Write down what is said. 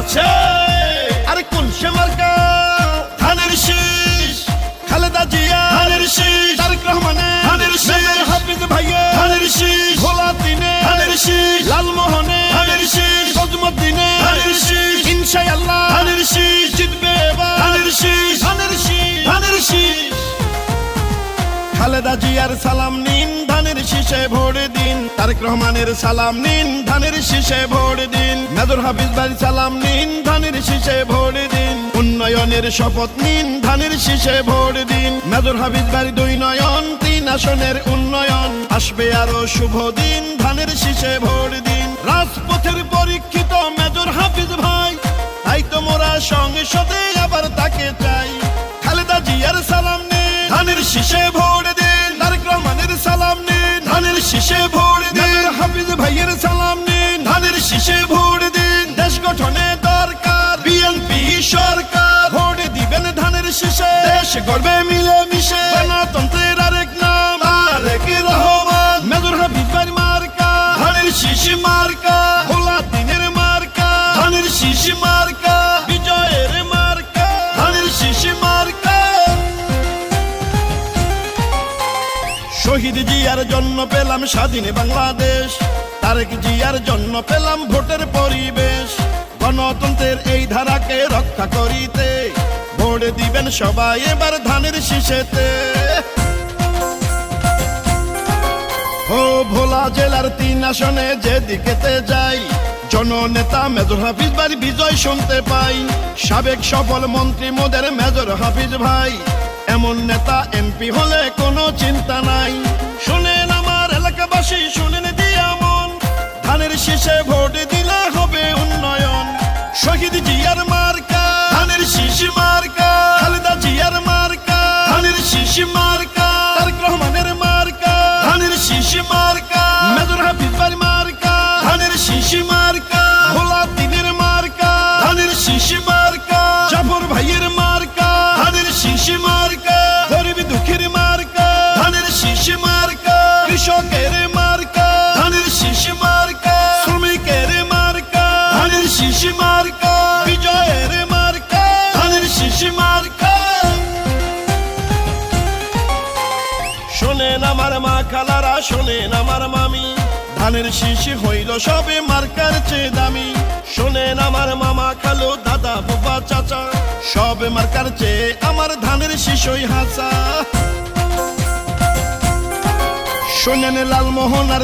আছে। আরে কোন সে মার্কা? ধানের শীষ। খালেদা জিয়া ধানের শীষ, তারেক রহমানের ধানের শীষ, হাফিজ ভাইয়া ধানের শীষ, ভোলা দিনে ধানের শীষ, লালমোহনে ধানের শীষ, সজমুদ্দিনে ধানের শীষ, ইনশাআল্লাহ ধানের শীষ জিতবে এবার ধানের শীষ, ধানের শীষ, ধানের শীষ। খালেদা জিয়ার সালাম নিন, ধানের শীষে ভোট দিন। তারেক রহমানের সালাম নিন, ধানের শীষে ভোট দিন। মেজর হাফিজ ভাইয়ের সালাম নিন, ধানের শীষে ভোট দিন। উন্নয়নের শপথ নিন, ধানের শীষে ভোট দিন। মেজর হাফিজ ভাইয়ের 2 নয়ন, 3 আসনের উন্নয়ন। আসবে আরো শুভ দিন, ধানের শীষে ভোট দিন। রাজপথের পরীক্ষিত মেজর হাফিজ ভাই, তাই তো মোরা সংসদে আবার তাকে চাই। খালেদা জিয়ার সালাম নিন, ধানের শীষে ভোট দিন। তারেক রহমানের সালাম নিন, ধানের শীষে ভোট দিন। হাফিজ ভাইয়ের সালাম নিন, ধানের শীষে ভোট দিন। দেশ গঠনে দরকার বিএনপি সরকার, ভোট দিবেন ধানের শীষে। দেশ গড়বে মিলে মিশে, গণতন্ত্রের আরেক নাম তারেক রহমান। মেজর হাফিজ ভাইয়ের মার্কা ধানের শীষ মার্কা, ভোলা দিনের মার্কা ধানের শীষ মার্কা, বিজয়ের মার্কা ধানের শীষ মার্কা। শহীদ জিয়ার জন্য পেলাম স্বাধীন বাংলাদেশ, তারেক জিয়ার জন্য পেলাম ভোটের পরিবেশ। গণতন্ত্রের এই ধারাকে রক্ষা করিতে ভোট দিবেন সবাই এবার ধানের শীষেতে। ও ভোলা জেলার 3 আসনে যেদিকেতে যাই, জননেতা মেজর হাফিজ ভাইয়ের বিজয় শুনতে পাই। সাবেক সফল মন্ত্রী মোদের মেজর হাফিজ ভাই, এমন নেতা এমপি হলে কোনো চিন্তা নাই। শুনেন আমার এলাকাবাসী, শুনেন দিয়া মন, ধানের শীষে ভোট দিলে হবে উন্নয়ন। শহীদ জিয়ার মার্কা ধানের শীষ মার্কা, খালেদা জিয়ার মার্কা ধানের শীষ মার্কা, তারেক রহমানের মার্কা ধানের শীষ মার্কা, মেজর হাফিজ ভাইয়ের মার্কা ধানের শীষ মার্কা, ভোলা দিনের মার্কা ধানের শীষ মার্কা, জাফর ভাইয়ের মার্কা ধানের শীষ মার্কা, গরিব দুঃখীর মার্কা ধানের শীষ মার্কা, কৃষকের মার্কা ধানের শীষ মার্কা, শ্রমিকের মার্কা ধানের শীষ মার্কা, বিজয়ের মার্কা ধানের শীষ মার্কা। শোনেন আমার মা খালারা, শোনেন আমার মামি, ধানের শীষ হইল সবে মার্কার চেয়ে দামি। শোনেন আমার মামা খালু দাদা বুবা চাচা, সব মার্কার চেয়ে আমার ধানের শীষই হাসা। শোনেন লালমোহন আর